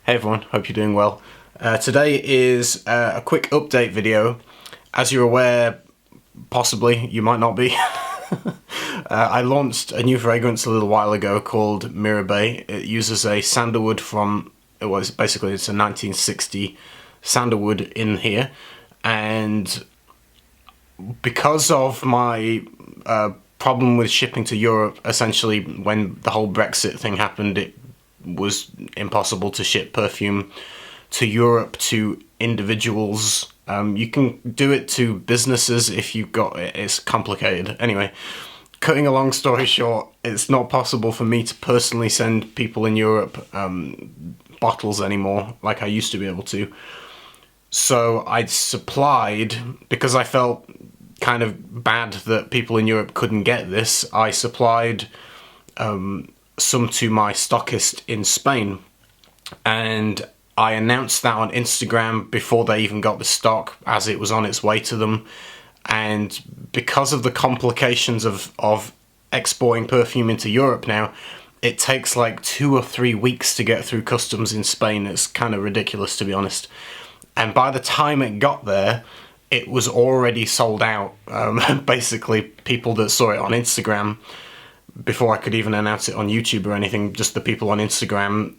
Hey everyone, hope you're doing well. Today is a quick update video. As you're aware, possibly, you might not be, I launched a new fragrance a little while ago called Mirabai. It uses a sandalwood from, it's a 1960 sandalwood in here, and because of my problem with shipping to Europe, essentially when the whole Brexit thing happened, it was impossible to ship perfume to Europe to individuals. You can do it to businesses if you've got it. It's complicated. Anyway, cutting a long story short, it's not possible for me to personally send people in Europe bottles anymore like I used to be able to. So I supplied, because I felt kind of bad that people in Europe couldn't get this, I supplied some to my stockist in Spain, and I announced that on Instagram before they even got the stock, as it was on its way to them. And because of the complications of exporting perfume into Europe now, it takes like 2 or 3 weeks to get through customs in Spain. It's kind of ridiculous, to be honest. And by the time it got there, it was already sold out. Basically, people that saw it on Instagram, before I could even announce it on YouTube or anything, just the people on Instagram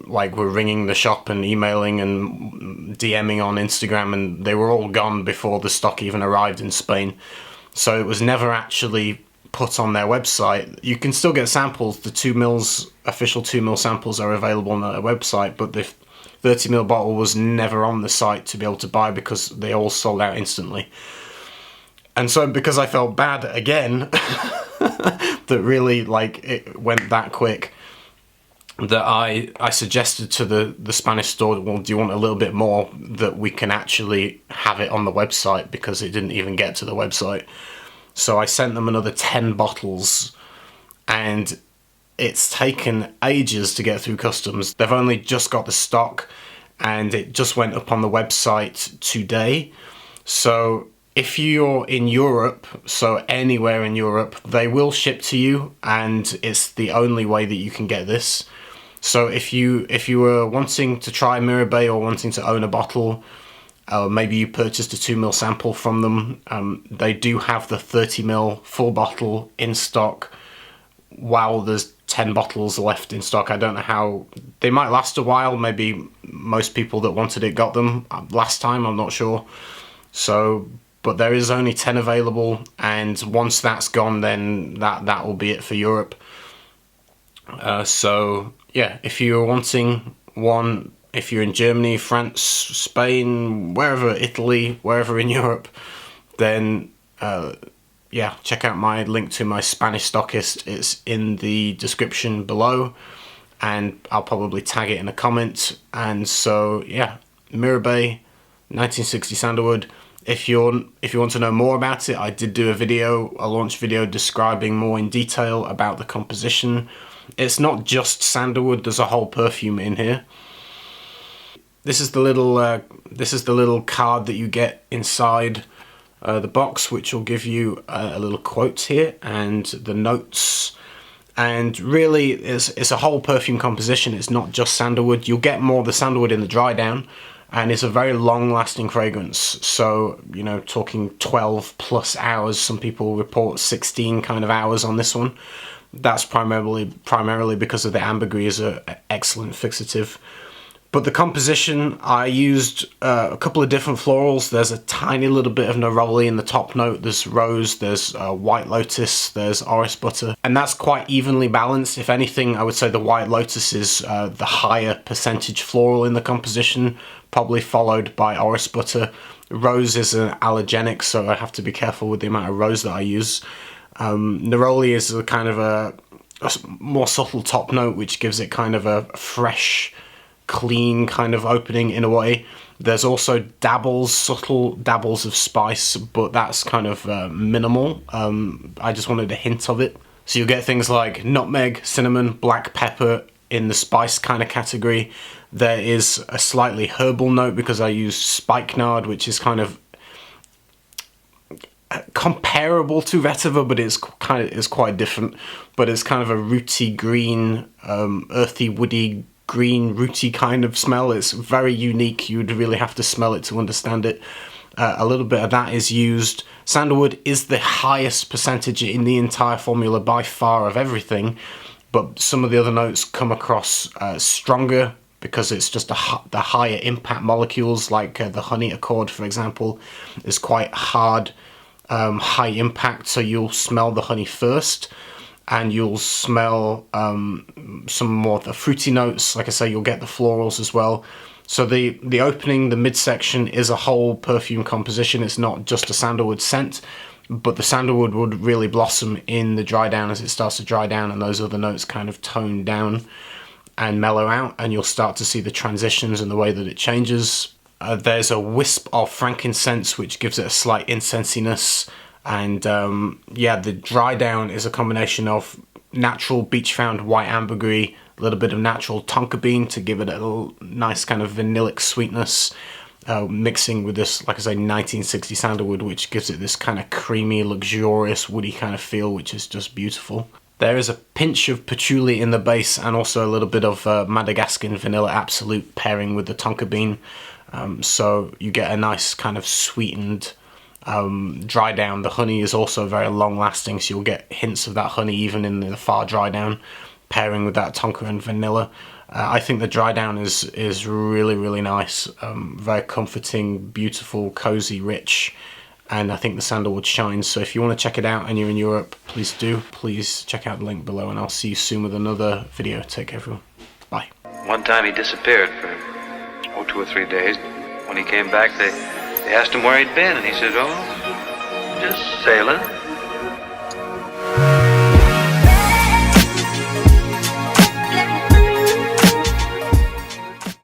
were ringing the shop and emailing and DMing on Instagram, and they were all gone before the stock even arrived in Spain. So it was never actually put on their website. You can still get samples. The 2ml, official 2ml samples are available on their website, but the 30ml bottle was never on the site to be able to buy because they all sold out instantly. And so because I felt bad again, that really, it went that quick, that I suggested to the Spanish store, well, do you want a little bit more, that we can actually have it on the website, because it didn't even get to the website. So I sent them another 10 bottles, and it's taken ages to get through customs. They've only just got the stock, and it just went up on the website today. So if you're in Europe, so anywhere in Europe, they will ship to you, and it's the only way that you can get this. So if you were wanting to try Mirabai or wanting to own a bottle, maybe you purchased a 2ml sample from them, they do have the 30ml full bottle in stock while there's 10 bottles left in stock. I don't know how, they might last a while. Maybe most people that wanted it got them last time, I'm not sure. So, but there is only 10 available, and once that's gone, then that will be it for Europe. So yeah, if you're wanting one, if you're in Germany, France, Spain, wherever, Italy, wherever in Europe, then yeah, check out my link to my Spanish stockist. It's in the description below, and I'll probably tag it in a comment. And so yeah, Mirabai 1960 sandalwood. If you want to know more about it, I did do a launch video describing more in detail about the composition. It's not just sandalwood, there's a whole perfume in here. This is the little card that you get inside the box, which will give you a little quote here and the notes. And really, it's a whole perfume composition. It's not just sandalwood. You'll get more of the sandalwood in the dry down, and it's a very long-lasting fragrance. So, you know, talking 12 plus hours. Some people report 16 kind of hours on this one. That's primarily because of the ambergris, an excellent fixative. But the composition, I used a couple of different florals. There's a tiny little bit of neroli in the top note. There's rose, there's white lotus, there's orris butter. And that's quite evenly balanced. If anything, I would say the white lotus is the higher percentage floral in the composition, probably followed by orris butter. Rose is an allergenic, so I have to be careful with the amount of rose that I use. Neroli is a kind of a more subtle top note, which gives it kind of a fresh, clean kind of opening in a way. There's also subtle dabbles of spice, but that's kind of minimal. I just wanted a hint of it. So you'll get things like nutmeg, cinnamon, black pepper in the spice kind of category. There is a slightly herbal note because I use spikenard, which is kind of comparable to vetiver, but it's quite different. But it's kind of a rooty green, earthy, woody green, rooty kind of smell. It's very unique. You would really have to smell it to understand it. A little bit of that is used. Sandalwood is the highest percentage in the entire formula by far of everything, but some of the other notes come across stronger because it's just the higher impact molecules, like the honey accord, for example, is quite hard, high impact, so you'll smell the honey first, and you'll smell some more of the fruity notes. Like I say, you'll get the florals as well. So the opening, the midsection is a whole perfume composition. It's not just a sandalwood scent, but the sandalwood would really blossom in the dry down as it starts to dry down and those other notes kind of tone down and mellow out, and you'll start to see the transitions and the way that it changes. There's a wisp of frankincense which gives it a slight incensiness, and yeah, the dry down is a combination of natural beach found white ambergris, a little bit of natural tonka bean to give it a little nice kind of vanillic sweetness, mixing with this, like I say, 1960 sandalwood, which gives it this kind of creamy, luxurious, woody kind of feel, which is just beautiful. There is a pinch of patchouli in the base and also a little bit of Madagascan Vanilla Absolute pairing with the tonka bean, so you get a nice kind of sweetened dry down. The honey is also very long lasting, so you'll get hints of that honey even in the far dry down, pairing with that tonka and vanilla. I think the dry down is really, really nice, very comforting, beautiful, cozy, rich, and I think the sandalwood shines. So if you want to check it out and you're in Europe, please do. Please check out the link below, and I'll see you soon with another video. Take care, everyone. Bye. One time he disappeared for 2 or 3 days. When he came back, they asked him where he'd been, and he said, "Oh, just sailing."